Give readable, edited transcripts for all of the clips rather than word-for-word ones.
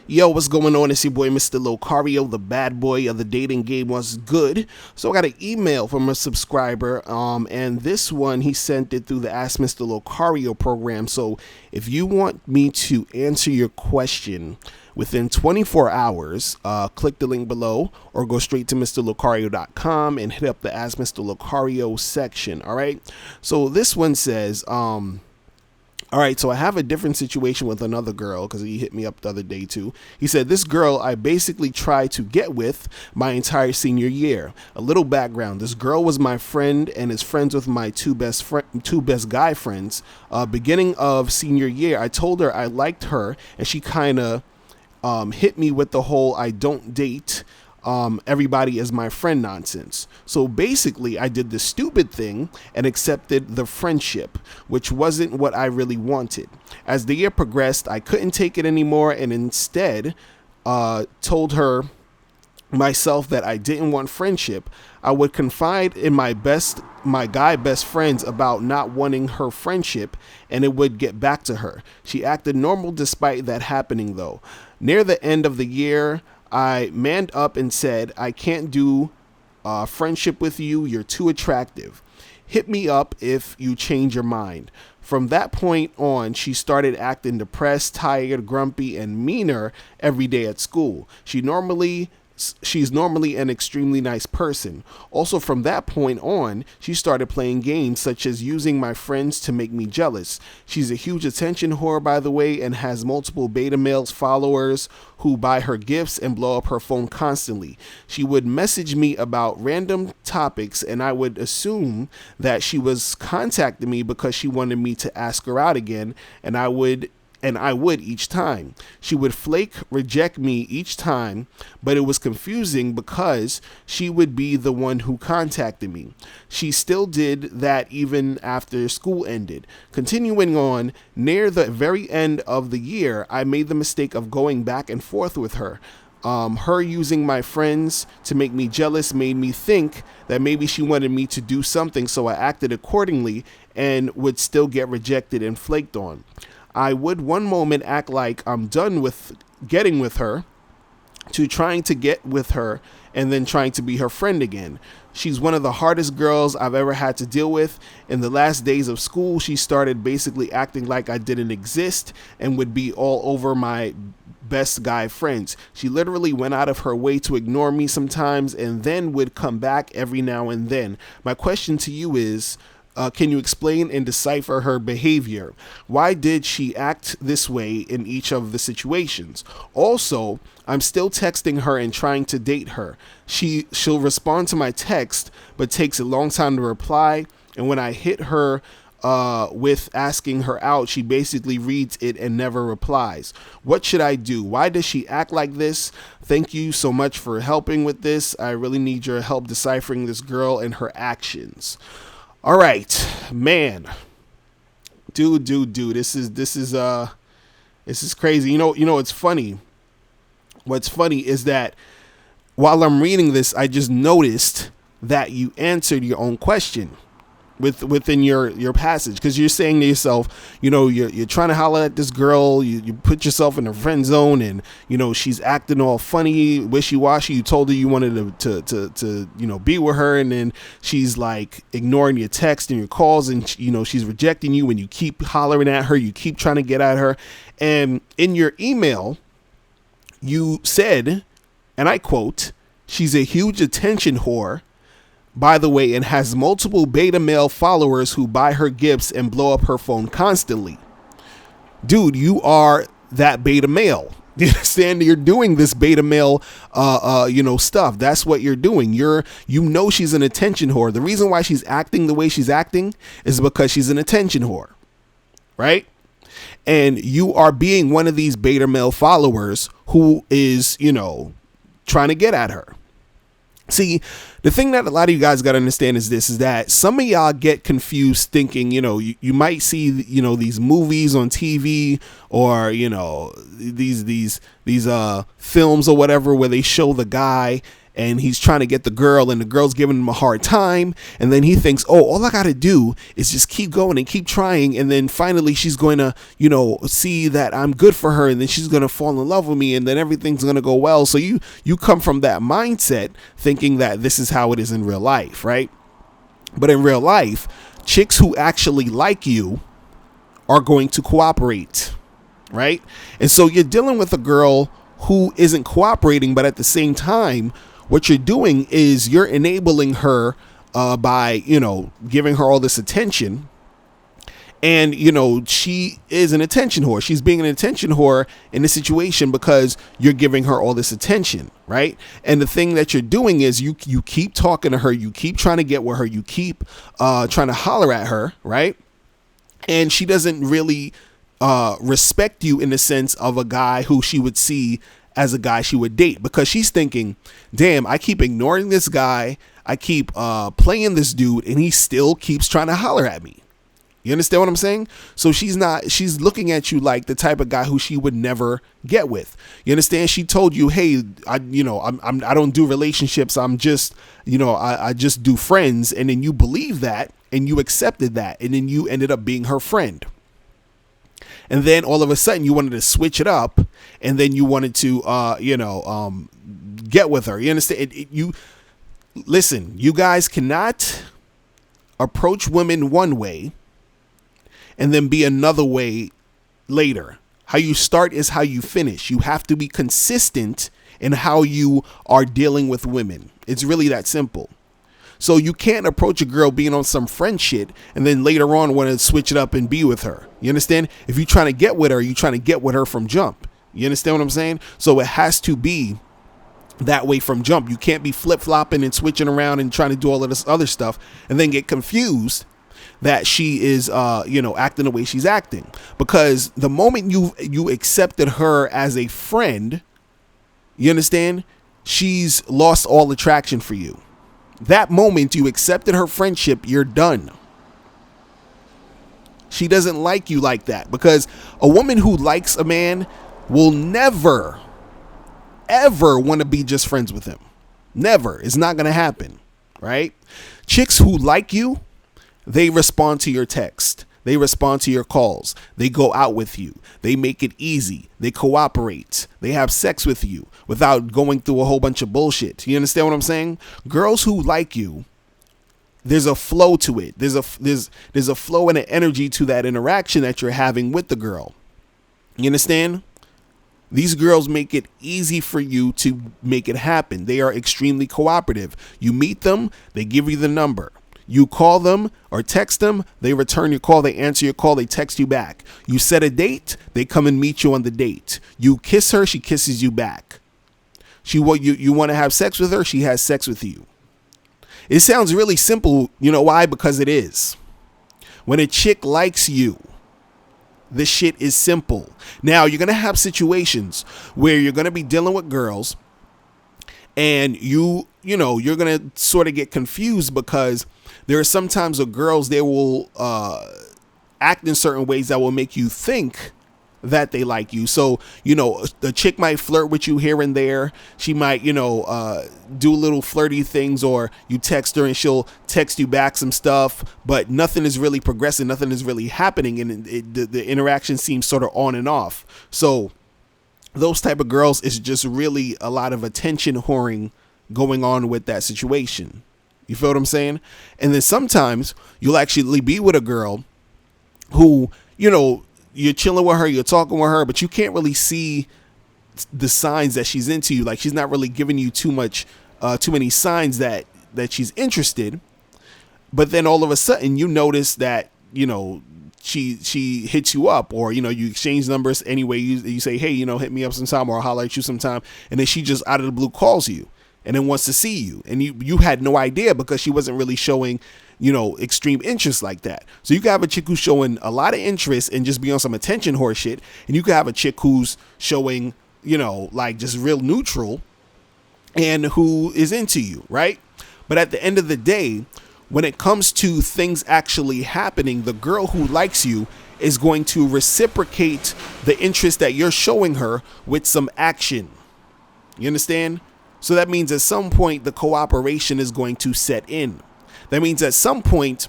Yo, what's going on? It's your boy, Mr. Locario, the bad boy of the dating game. Was good. So I got an email from a subscriber, and this one he sent it through the Ask Mr. Locario program. So if you want me to answer your question within 24 hours, click the link below or go straight to MrLocario.com and hit up the Ask Mr. Locario section. All right. So this one says, all right, so I have a different situation with another girl because he hit me up the other day too. He said, this girl I basically tried to get with my entire senior year. A little background. This girl was my friend and is friends with my two best guy friends. Beginning of senior year, I told her I liked her and she kind of hit me with the whole I don't date everybody is my friend nonsense. So basically, I did the stupid thing and accepted the friendship, which wasn't what I really wanted. As the year progressed, I couldn't take it anymore and instead told her myself that I didn't want friendship. I would confide in my guy best friends about not wanting her friendship, and it would get back to her. She acted normal despite that happening though. Near the end of the year, I manned up and said, I can't do friendship with you. You're too attractive. Hit me up if you change your mind. From that point on, she started acting depressed, tired, grumpy, and meaner every day at school. She's normally an extremely nice person. Also, from that point on, she started playing games such as using my friends to make me jealous. She's a huge attention whore, by the way, and has multiple beta males followers who buy her gifts and blow up her phone constantly. She would message me about random topics, and I would assume that she was contacting me because she wanted me to ask her out again, and I would each time. She would flake, reject me each time, but it was confusing because she would be the one who contacted me. She still did that even after school ended. Continuing on, near the very end of the year, I made the mistake of going back and forth with her. Her using my friends to make me jealous made me think that maybe she wanted me to do something, so I acted accordingly and would still get rejected and flaked on. I would one moment act like I'm done with getting with her, to trying to get with her and then trying to be her friend again. She's one of the hardest girls I've ever had to deal with. In the last days of school, she started basically acting like I didn't exist and would be all over my best guy friends. She literally went out of her way to ignore me sometimes and then would come back every now and then. My question to you is, can you explain and decipher her behavior? Why did she act this way in each of the situations? Also, I'm still texting her and trying to date her. She'll respond to my text, but takes a long time to reply. And when I hit her with asking her out, she basically reads it and never replies. What should I do? Why does she act like this? Thank you so much for helping with this. I really need your help deciphering this girl and her actions. All right, man, dude, this is crazy. You know, it's funny. What's funny is that while I'm reading this, I just noticed that you answered your own question within your passage, because you're saying to yourself, you know, you're trying to holler at this girl, you put yourself in the friend zone, and you know she's acting all funny, wishy-washy. You told her you wanted to you know, be with her, and then she's like ignoring your text and your calls, and you know she's rejecting you, and you keep hollering at her, you keep trying to get at her. And in your email you said, and I quote, she's a huge attention whore, by the way, and has multiple beta male followers who buy her gifts and blow up her phone constantly. Dude, you are that beta male. You understand? You're doing this beta male, stuff. That's what you're doing. You know she's an attention whore. The reason why she's acting the way she's acting is because she's an attention whore, right? And you are being one of these beta male followers who is, you know, trying to get at her. See, the thing that a lot of you guys got to understand is this, is that some of y'all get confused thinking, you know, you might see, you know, these movies on TV or, you know, these films or whatever where they show the guy and he's trying to get the girl, and the girl's giving him a hard time, and then he thinks, oh, all I gotta do is just keep going and keep trying, and then finally she's going to, see that I'm good for her, and then she's going to fall in love with me, and then everything's going to go well. So you come from that mindset thinking that this is how it is in real life, right? But in real life, chicks who actually like you are going to cooperate, right? And so you're dealing with a girl who isn't cooperating, but at the same time, what you're doing is you're enabling her by, giving her all this attention. And, she is an attention whore. She's being an attention whore in this situation because you're giving her all this attention, right? And the thing that you're doing is you keep talking to her. You keep trying to get with her. You keep trying to holler at her, right? And she doesn't really respect you in the sense of a guy who she would see as a guy she would date, because she's thinking, damn, I keep ignoring this guy. I keep playing this dude, and he still keeps trying to holler at me. You understand what I'm saying? So she's looking at you like the type of guy who she would never get with. You understand? She told you, hey, I don't do relationships. I'm just, I just do friends. And then you believe that, and you accepted that, and then you ended up being her friend. And then all of a sudden you wanted to switch it up, and then you wanted to, get with her. You understand? Listen, you guys cannot approach women one way and then be another way later. How you start is how you finish. You have to be consistent in how you are dealing with women. It's really that simple. So you can't approach a girl being on some friend shit and then later on want to switch it up and be with her. You understand? If you're trying to get with her, you're trying to get with her from jump. You understand what I'm saying? So it has to be that way from jump. You can't be flip-flopping and switching around and trying to do all of this other stuff and then get confused that she is, acting the way she's acting. Because the moment you accepted her as a friend, you understand, she's lost all attraction for you. That moment you accepted her friendship, you're done. She doesn't like you like that, because a woman who likes a man will never, ever want to be just friends with him. Never. It's not going to happen, right? Chicks who like you, they respond to your text. They respond to your calls. They go out with you. They make it easy. They cooperate. They have sex with you without going through a whole bunch of bullshit. You understand what I'm saying? Girls who like you, there's a flow to it. There's a flow and an energy to that interaction that you're having with the girl. You understand? These girls make it easy for you to make it happen. They are extremely cooperative. You meet them, they give you the number. You call them or text them, they return your call, they answer your call, they text you back. You set a date, they come and meet you on the date. You kiss her, she kisses you back. You want to have sex with her, she has sex with you. It sounds really simple. You know why? Because it is. When a chick likes you, this shit is simple. Now, you're going to have situations where you're going to be dealing with girls and you're going to sort of get confused, because there are sometimes with girls, they will act in certain ways that will make you think that they like you. So, the chick might flirt with you here and there. She might, do little flirty things, or you text her and she'll text you back some stuff, but nothing is really progressing. Nothing is really happening. And the interaction seems sort of on and off. So those type of girls, is just really a lot of attention whoring going on with that situation. You feel what I'm saying? And then sometimes you'll actually be with a girl who, you're chilling with her, you're talking with her, but you can't really see the signs that she's into you. Like, she's not really giving you too many signs that she's interested. But then all of a sudden you notice that, she hits you up, or, you exchange numbers anyway. You say, hey, hit me up sometime, or I'll holler at you sometime. And then she just out of the blue calls you and then wants to see you. And you had no idea, because she wasn't really showing, extreme interest like that. So you can have a chick who's showing a lot of interest and just be on some attention horse shit. And you can have a chick who's showing, like just real neutral and who is into you, right? But at the end of the day, when it comes to things actually happening, the girl who likes you is going to reciprocate the interest that you're showing her with some action. You understand? So that means at some point the cooperation is going to set in. That means at some point,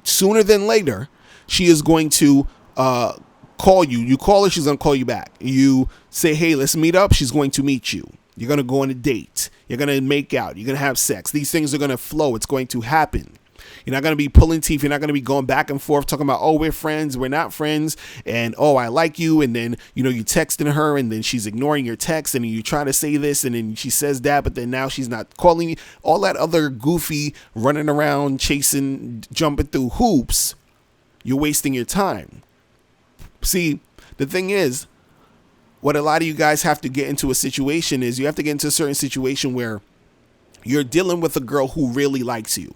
sooner than later, she is going to call you. You call her, she's going to call you back. You say, hey, let's meet up. She's going to meet you. You're going to go on a date. You're going to make out. You're going to have sex. These things are going to flow. It's going to happen. You're not going to be pulling teeth. You're not going to be going back and forth talking about, oh, we're friends, we're not friends, and oh, I like you, and then, you're texting her, and then she's ignoring your text, and you try to say this, and then she says that, but then now she's not calling you. All that other goofy running around, chasing, jumping through hoops, you're wasting your time. See, the thing is, what a lot of you guys have to get into a situation is you have to get into a certain situation where you're dealing with a girl who really likes you.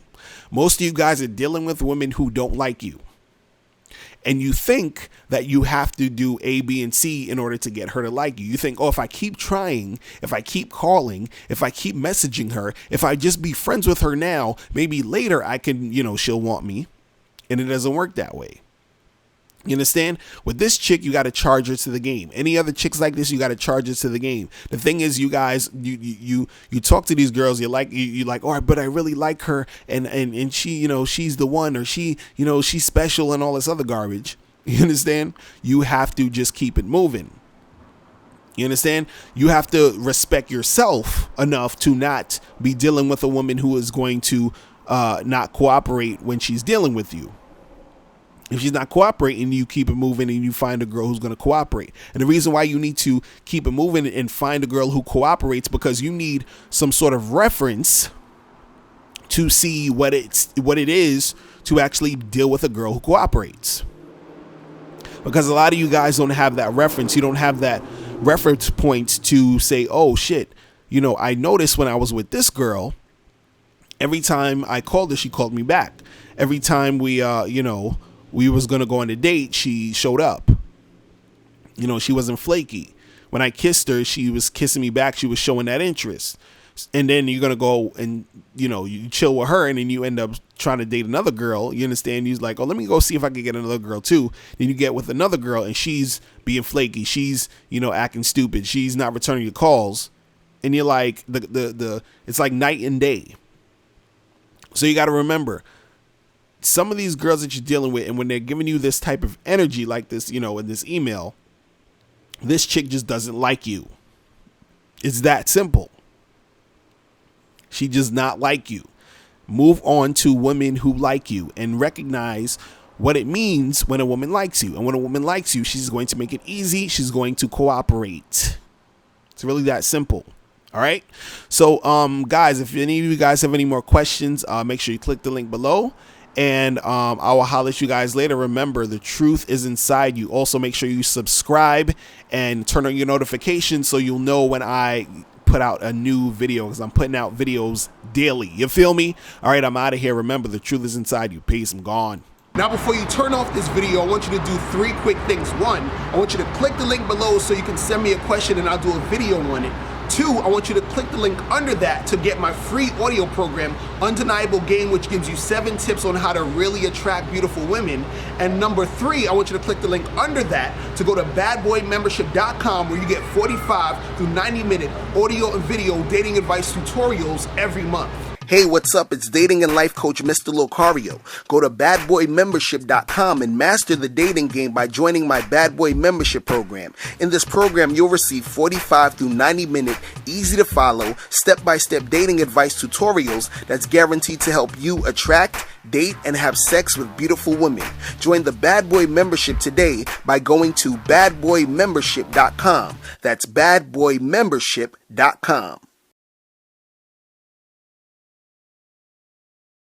Most of you guys are dealing with women who don't like you. And you think that you have to do A, B, and C in order to get her to like you. You think, oh, if I keep trying, if I keep calling, if I keep messaging her, if I just be friends with her now, maybe later I can, she'll want me. And it doesn't work that way. You understand? With this chick, you got to charge her to the game. Any other chicks like this, you got to charge her to the game. The thing is, you guys, you talk to these girls, you're like, all right, but I really like her, and she, she's the one, or she, she's special, and all this other garbage. You understand? You have to just keep it moving. You understand? You have to respect yourself enough to not be dealing with a woman who is going to not cooperate when she's dealing with you. If she's not cooperating, you keep it moving and you find a girl who's going to cooperate. And the reason why you need to keep it moving and find a girl who cooperates, because you need some sort of reference to see what it is to actually deal with a girl who cooperates. Because a lot of you guys don't have that reference. You don't have that reference point to say, oh shit, I noticed when I was with this girl, every time I called her, she called me back. Every time we was going to go on a date, she showed up. She wasn't flaky. When I kissed her, she was kissing me back. She was showing that interest. And then you're going to go and, you chill with her, and then you end up trying to date another girl. You understand? You're like, oh, let me go see if I can get another girl too. Then you get with another girl, and she's being flaky. She's, acting stupid. She's not returning your calls. And you're like, it's like night and day. So you got to remember, some of these girls that you're dealing with, and when they're giving you this type of energy like this, in this email, this chick just doesn't like you. It's that simple. She does not like you. Move on to women who like you and recognize what it means when a woman likes you. And when a woman likes you, she's going to make it easy. She's going to cooperate. It's really that simple. All right. So, guys, if any of you guys have any more questions, make sure you click the link below. And I will holler at you guys later. Remember, the truth is inside you. Also, make sure you subscribe and turn on your notifications so you'll know when I put out a new video, because I'm putting out videos daily. You feel me? All right, I'm out of here. Remember, the truth is inside you. Peace. I'm gone. Now, before you turn off this video, I want you to do 3 quick things. 1, I want you to click the link below so you can send me a question and I'll do a video on it. 2, I want you to click the link under that to get my free audio program, Undeniable Game, which gives you 7 tips on how to really attract beautiful women. And number 3, I want you to click the link under that to go to badboymembership.com, where you get 45 through 90-minute audio and video dating advice tutorials every month. Hey, what's up? It's dating and life coach Mr. Locario. Go to badboymembership.com and master the dating game by joining my Bad Boy Membership program. In this program, you'll receive 45 through 90-minute, easy to follow, step-by-step dating advice tutorials that's guaranteed to help you attract, date, and have sex with beautiful women. Join the Bad Boy Membership today by going to badboymembership.com. That's badboymembership.com.